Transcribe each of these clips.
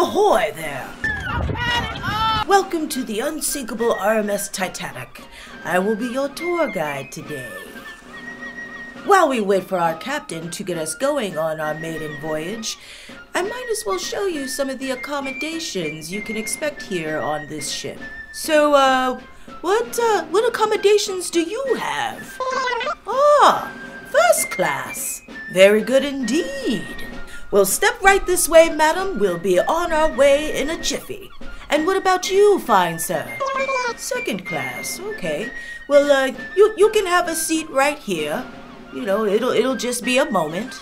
Ahoy there! Welcome to the unsinkable RMS Titanic. I will be your tour guide today. While we wait for our captain to get us going on our maiden voyage, I might as well show you some of the accommodations you can expect here on this ship. So, what accommodations do you have? Ah, first class. Very good indeed. Well, step right this way, madam. We'll be on our way in a jiffy. And what about you, fine sir? Second class, okay. Well, you can have a seat right here. You know, it'll just be a moment.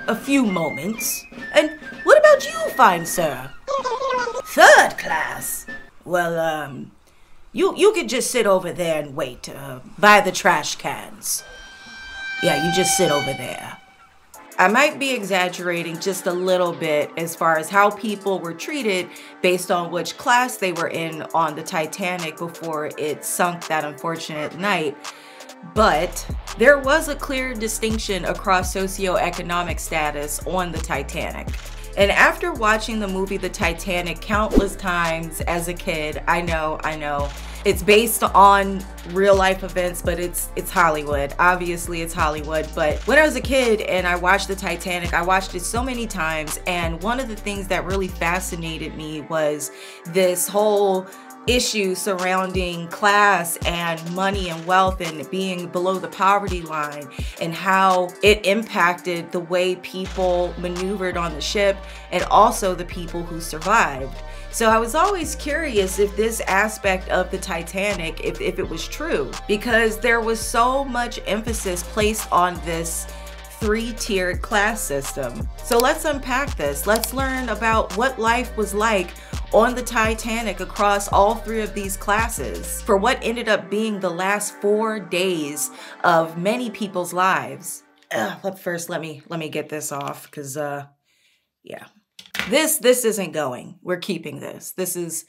A few moments. And what about you, fine sir? Third class. Well, you could just sit over there and wait, by the trash cans. Yeah, you just sit over there. I might be exaggerating just a little bit as far as how people were treated based on which class they were in on the Titanic before it sunk that unfortunate night. But there was a clear distinction across socioeconomic status on the Titanic. And after watching the movie The Titanic countless times as a kid, I know, it's based on real life events, but it's Hollywood. Obviously, it's Hollywood. But when I was a kid and I watched The Titanic, I watched it so many times. And one of the things that really fascinated me was this whole issue surrounding class and money and wealth and being below the poverty line, and how it impacted the way people maneuvered on the ship and also the people who survived. So I was always curious if this aspect of the Titanic, if it was true, because there was so much emphasis placed on this three-tiered class system. So let's unpack this. Let's learn about what life was like on the Titanic across all three of these classes for what ended up being the last 4 days of many people's lives. But first, let me get this off, because yeah. This isn't going. We're keeping this. This is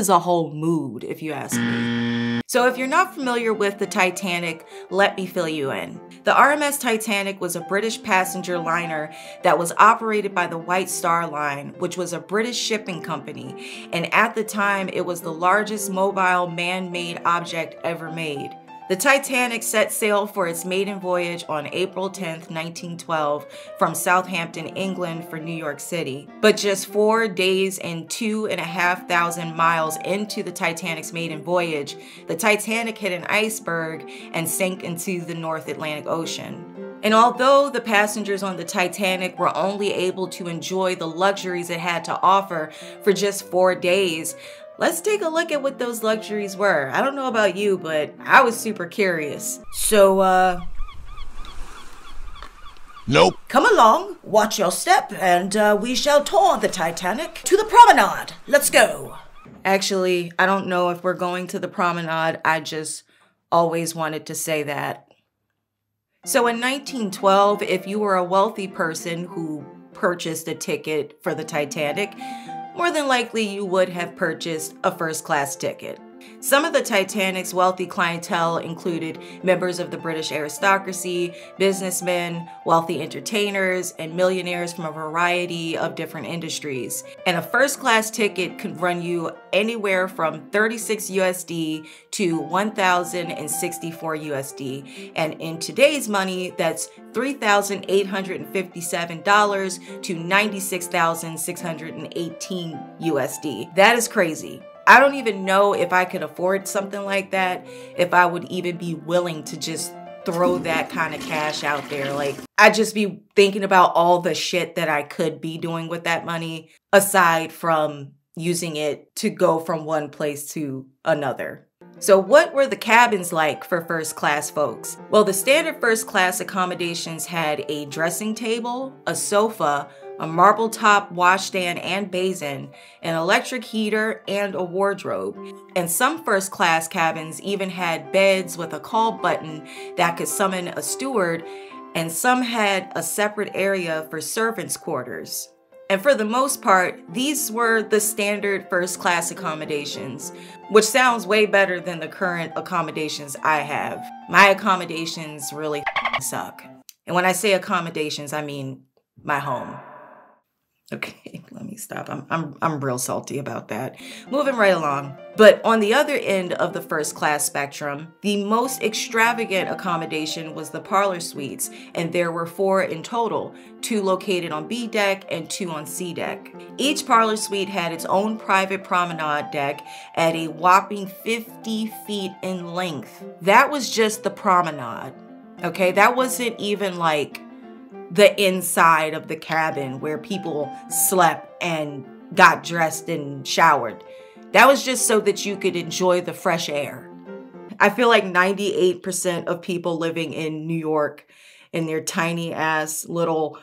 a whole mood, if you ask me. So if you're not familiar with the Titanic, let me fill you in. The RMS Titanic was a British passenger liner that was operated by the White Star Line, which was a British shipping company. And at the time, it was the largest mobile man-made object ever made. The Titanic set sail for its maiden voyage on April 10th, 1912 from Southampton, England for New York City. But just 4 days and 2,500 miles into the Titanic's maiden voyage, the Titanic hit an iceberg and sank into the North Atlantic Ocean. And although the passengers on the Titanic were only able to enjoy the luxuries it had to offer for just 4 days, let's take a look at what those luxuries were. I don't know about you, but I was super curious. So, nope. Come along, watch your step, and we shall tour the Titanic to the promenade. Let's go. Actually, I don't know if we're going to the promenade. I just always wanted to say that. So in 1912, if you were a wealthy person who purchased a ticket for the Titanic, more than likely you would have purchased a first-class ticket. Some of the Titanic's wealthy clientele included members of the British aristocracy, businessmen, wealthy entertainers, and millionaires from a variety of different industries. And a first-class ticket could run you anywhere from 36 USD to 1,064 USD. And in today's money, that's $3,857 to 96,618 USD. That is crazy. I don't even know if I could afford something like that, if I would even be willing to just throw that kind of cash out there. Like, I'd just be thinking about all the shit that I could be doing with that money, aside from using it to go from one place to another. So what were the cabins like for first class folks? Well, the standard first class accommodations had a dressing table, a sofa, a marble top washstand and basin, an electric heater, and a wardrobe. And some first class cabins even had beds with a call button that could summon a steward, and some had a separate area for servants' quarters. And for the most part, these were the standard first class accommodations, which sounds way better than the current accommodations I have. My accommodations really suck. And when I say accommodations, I mean my home. Okay, let me stop. I'm real salty about that. Moving right along. But on the other end of the first class spectrum, the most extravagant accommodation was the parlor suites, and there were 4 in total, 2 located on B deck and 2 on C deck. Each parlor suite had its own private promenade deck at a whopping 50 feet in length. That was just the promenade. Okay, that wasn't even like the inside of the cabin where people slept and got dressed and showered. That was just so that you could enjoy the fresh air. I feel like 98% of people living in New York in their tiny ass little,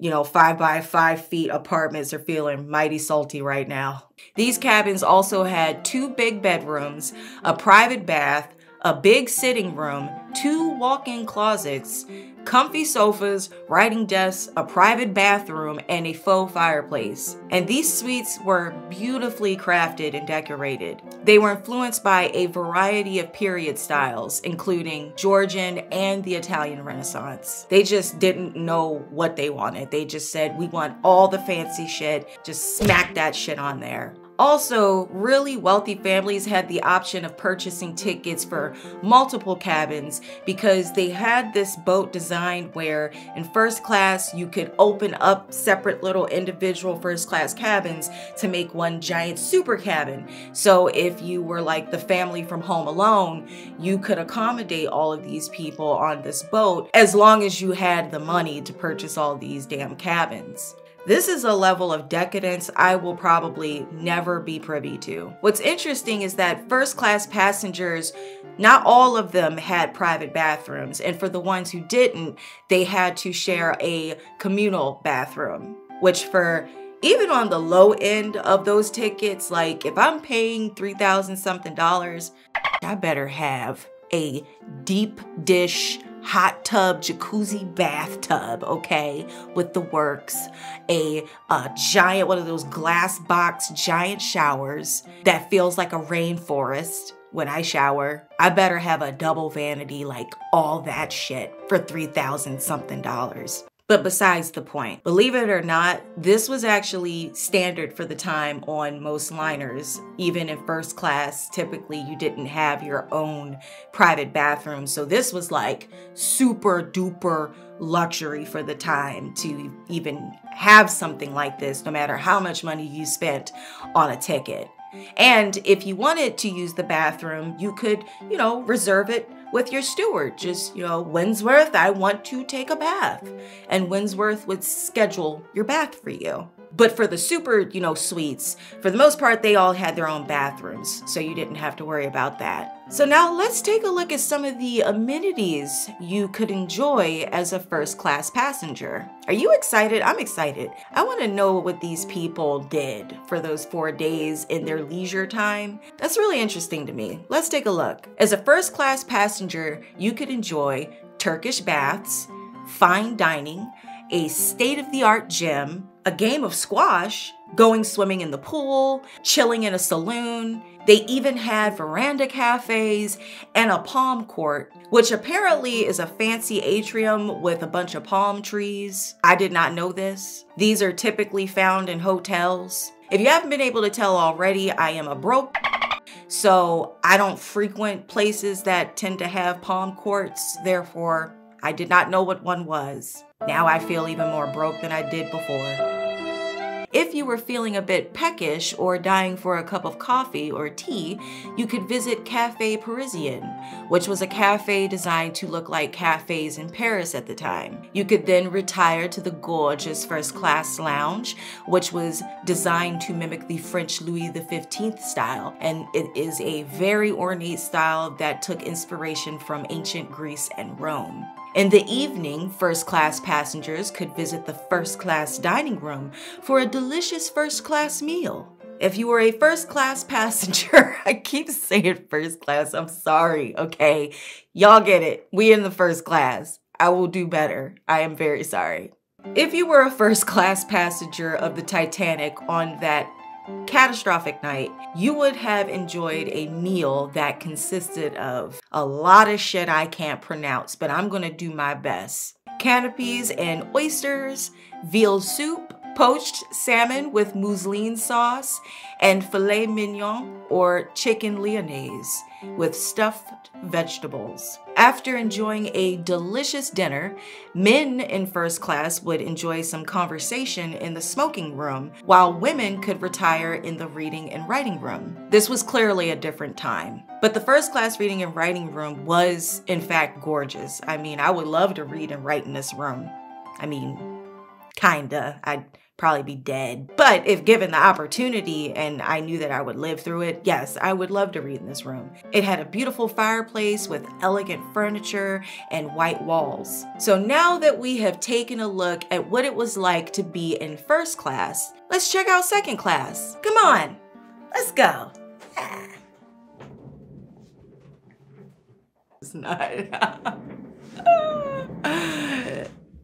5 by 5 feet apartments are feeling mighty salty right now. These cabins also had 2 big bedrooms, a private bath, a big sitting room, 2 walk-in closets, comfy sofas, writing desks, a private bathroom, and a faux fireplace. And these suites were beautifully crafted and decorated. They were influenced by a variety of period styles, including Georgian and the Italian Renaissance. They just didn't know what they wanted. They just said, we want all the fancy shit, just smack that shit on there. Also, really wealthy families had the option of purchasing tickets for multiple cabins because they had this boat designed where in first class you could open up separate little individual first class cabins to make one giant super cabin. So if you were like the family from Home Alone, you could accommodate all of these people on this boat as long as you had the money to purchase all these damn cabins. This is a level of decadence I will probably never be privy to. What's interesting is that first class passengers, not all of them had private bathrooms, and for the ones who didn't, they had to share a communal bathroom, which for even on the low end of those tickets, like if I'm paying $3,000 something, I better have a deep dish hot tub, jacuzzi bathtub, okay, with the works, a giant, one of those glass box giant showers that feels like a rainforest when I shower. I better have a double vanity, like all that shit for $3,000 something. But besides the point, believe it or not, this was actually standard for the time on most liners. Even in first class, typically you didn't have your own private bathroom. So this was like super duper luxury for the time to even have something like this, no matter how much money you spent on a ticket. And if you wanted to use the bathroom, you could, reserve it with your steward. Just, Winsworth, I want to take a bath. And Winsworth would schedule your bath for you. But for the super, suites, for the most part, they all had their own bathrooms, so you didn't have to worry about that. So now let's take a look at some of the amenities you could enjoy as a first class passenger. Are you excited? I'm excited. I want to know what these people did for those 4 days in their leisure time. That's really interesting to me. Let's take a look. As a first class passenger, you could enjoy Turkish baths, fine dining, a state-of-the-art gym, a game of squash, going swimming in the pool, chilling in a saloon. They even had veranda cafes and a palm court, which apparently is a fancy atrium with a bunch of palm trees. I did not know this. These are typically found in hotels. If you haven't been able to tell already, I am a broke, so I don't frequent places that tend to have palm courts. Therefore, I did not know what one was. Now I feel even more broke than I did before. If you were feeling a bit peckish or dying for a cup of coffee or tea, you could visit Café Parisien, which was a cafe designed to look like cafes in Paris at the time. You could then retire to the gorgeous first class lounge, which was designed to mimic the French Louis XV style, and it is a very ornate style that took inspiration from ancient Greece and Rome. In the evening, first-class passengers could visit the first-class dining room for a delicious first-class meal. If you were a first-class passenger, I keep saying first class, I'm sorry, okay? Y'all get it. We in the first class. I will do better. I am very sorry. If you were a first-class passenger of the Titanic on that catastrophic night, you would have enjoyed a meal that consisted of a lot of shit I can't pronounce, but I'm gonna do my best. Canopies and oysters, veal soup, poached salmon with mousseline sauce, and filet mignon or chicken lyonnaise with stuffed vegetables. After enjoying a delicious dinner, men in first class would enjoy some conversation in the smoking room, while women could retire in the reading and writing room. This was clearly a different time. But the first class reading and writing room was, in fact, gorgeous. I mean, I would love to read and write in this room. I mean, kinda. I'd probably be dead. But if given the opportunity and I knew that I would live through it, yes, I would love to read in this room. It had a beautiful fireplace with elegant furniture and white walls. So now that we have taken a look at what it was like to be in first class, let's check out second class. Come on, let's go. It's not.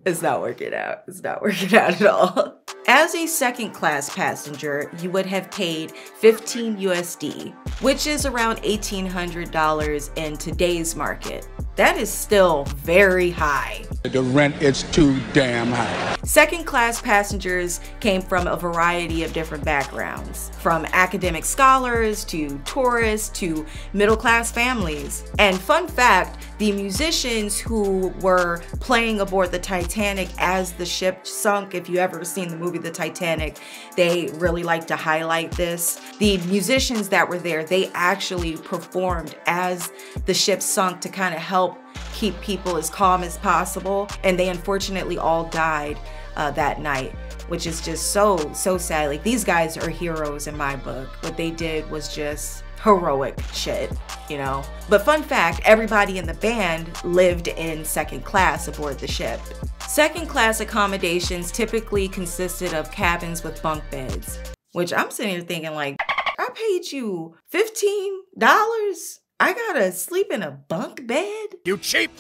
It's not working out. It's not working out at all. As a second class passenger, you would have paid 15 USD, which is around $1,800 in today's market. That is still very high. The rent is too damn high. Second class passengers came from a variety of different backgrounds, from academic scholars to tourists to middle class families. And fun fact, the musicians who were playing aboard the Titanic as the ship sunk, if you ever seen the movie The Titanic, they really like to highlight this. The musicians that were there, they actually performed as the ship sunk to kind of help keep people as calm as possible. And they unfortunately all died that night, which is just so sad. Like, these guys are heroes in my book. What they did was just heroic shit, you know? But fun fact, everybody in the band lived in second class aboard the ship. Second class accommodations typically consisted of cabins with bunk beds, which I'm sitting here thinking, like, I paid you $15? I gotta sleep in a bunk bed? You cheap.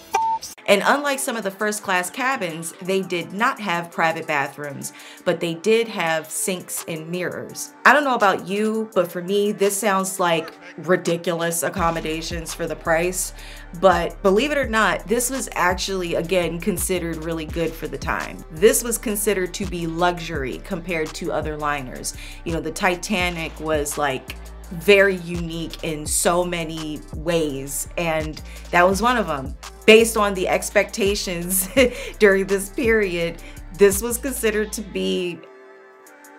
And unlike some of the first class cabins, they did not have private bathrooms, but they did have sinks and mirrors. I don't know about you, but for me, this sounds like ridiculous accommodations for the price. But believe it or not, this was actually, again, considered really good for the time. This was considered to be luxury compared to other liners. You know, the Titanic was like very unique in so many ways, and that was one of them. Based on the expectations during this period, this was considered to be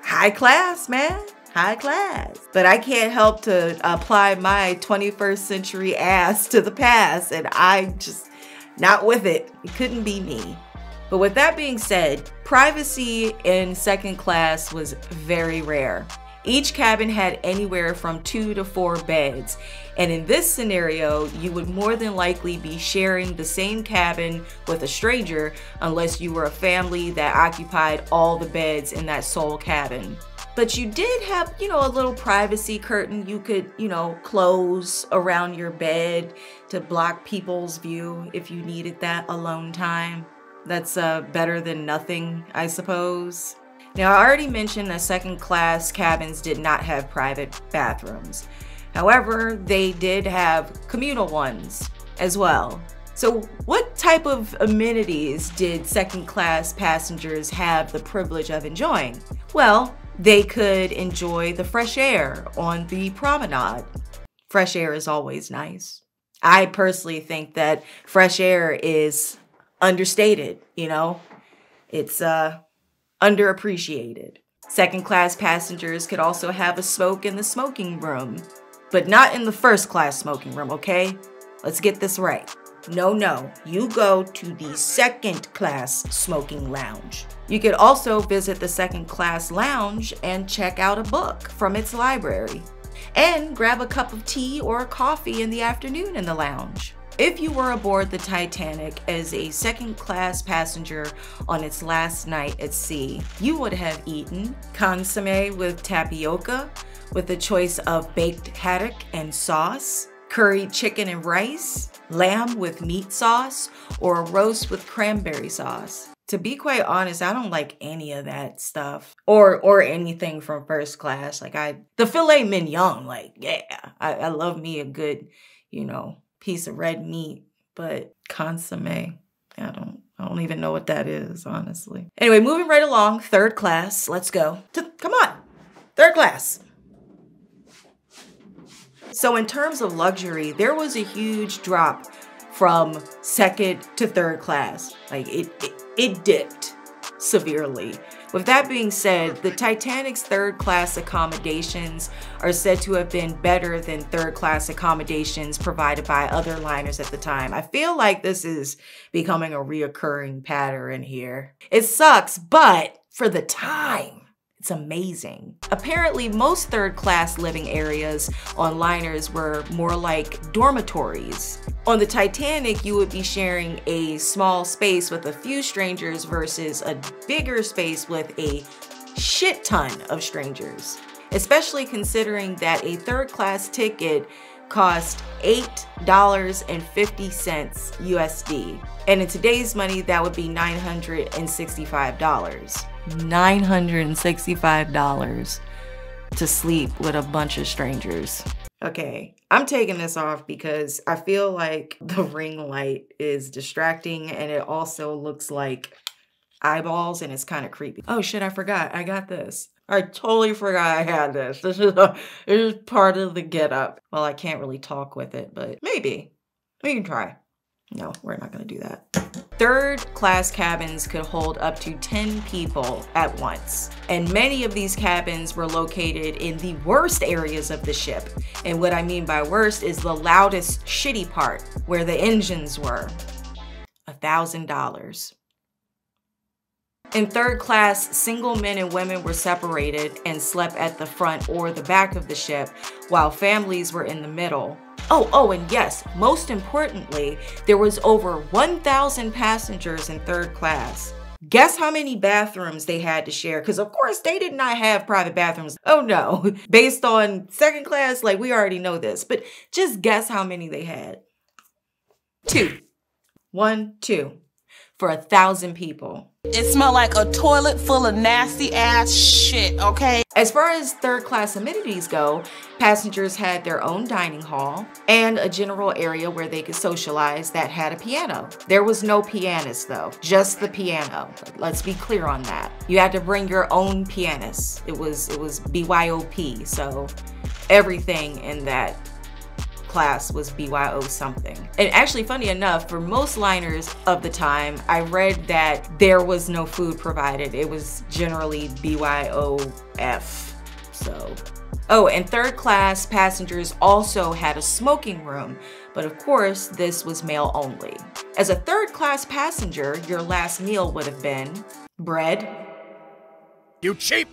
high class, man. High class. But I can't help to apply my 21st century ass to the past, and I just not with it. It couldn't be me. But with that being said, privacy in second class was very rare. Each cabin had anywhere from 2 to 4 beds. And in this scenario, you would more than likely be sharing the same cabin with a stranger unless you were a family that occupied all the beds in that sole cabin. But you did have, you know, a little privacy curtain you could, you know, close around your bed to block people's view if you needed that alone time. That's better than nothing, I suppose. Now, I already mentioned that second class cabins did not have private bathrooms. However, they did have communal ones as well. So what type of amenities did second class passengers have the privilege of enjoying? Well, they could enjoy the fresh air on the promenade. Fresh air is always nice. I personally think that fresh air is understated, you know? It's underappreciated. Second class passengers could also have a smoke in the smoking room, but not in the first class smoking room, okay? Let's get this right. No, you go to the second class smoking lounge. You could also visit the second class lounge and check out a book from its library, and grab a cup of tea or coffee in the afternoon in the lounge. If you were aboard the Titanic as a second class passenger on its last night at sea, you would have eaten consommé with tapioca with a choice of baked haddock and sauce, curried chicken and rice, lamb with meat sauce, or a roast with cranberry sauce. To be quite honest, I don't like any of that stuff or anything from first class. Like the filet mignon, like, yeah, I love me a good, you know, piece of red meat, but consommé, I I don't even know what that is, honestly. Anyway, moving right along, third class. Let's go. Come on, third class. So in terms of luxury, there was a huge drop from second to third class. Like it dipped severely. With that being said, the Titanic's third class accommodations are said to have been better than third class accommodations provided by other liners at the time. I feel like this is becoming a reoccurring pattern here. It sucks, but for the time, it's amazing. Apparently, most third class living areas on liners were more like dormitories. On the Titanic, you would be sharing a small space with a few strangers versus a bigger space with a shit ton of strangers. Especially considering that a third class ticket cost $8.50 USD. And in today's money, that would be $965. $965 to sleep with a bunch of strangers. Okay, I'm taking this off because I feel like the ring light is distracting and it also looks like eyeballs and it's kind of creepy. Oh shit, I forgot. I got this. I totally forgot I had this. This is part of the getup. Well, I can't really talk with it, but maybe. We can try. No, we're not gonna do that. Third class cabins could hold up to 10 people at once. And many of these cabins were located in the worst areas of the ship. And what I mean by worst is the loudest shitty part, where the engines were. $1,000. In third class, single men and women were separated and slept at the front or the back of the ship, while families were in the middle. Oh, and yes, most importantly, there was over 1,000 passengers in third class. Guess how many bathrooms they had to share? Because of course they did not have private bathrooms. Oh no, based on second class, like we already know this, but just guess how many they had. 2. 2. For 1,000 people. It smelled like a toilet full of nasty ass shit, okay? As far as third class amenities go, passengers had their own dining hall and a general area where they could socialize that had a piano. There was no pianist though, just the piano. Let's be clear on that. You had to bring your own pianist. It was BYOP, so everything in that class was BYO something. And actually, funny enough, for most liners of the time, I read that there was no food provided. It was generally BYOF. So, oh, and third class passengers also had a smoking room, but of course, this was male only. As a third class passenger, your last meal would have been bread. You cheap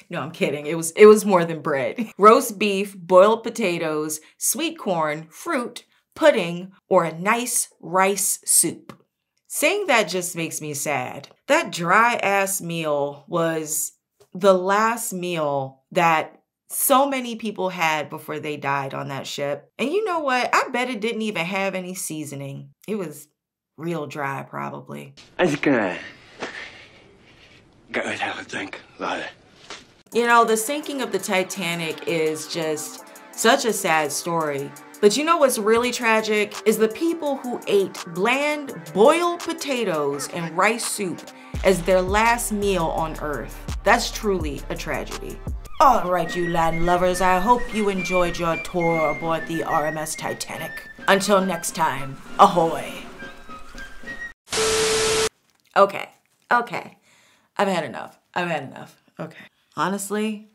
No, I'm kidding. It was more than bread. Roast beef, boiled potatoes, sweet corn, fruit, pudding, or a nice rice soup. Saying that just makes me sad. That dry ass meal was the last meal that so many people had before they died on that ship. And you know what? I bet it didn't even have any seasoning. It was real dry, probably. I'm just gonna go have a drink later. You know, the sinking of the Titanic is just such a sad story. But you know what's really tragic is the people who ate bland boiled potatoes and rice soup as their last meal on Earth. That's truly a tragedy. All right, you land lovers, I hope you enjoyed your tour aboard the RMS Titanic. Until next time, ahoy. Okay. I've had enough. Okay. Honestly,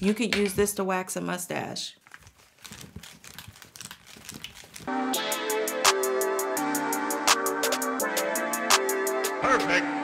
you could use this to wax a mustache. Perfect.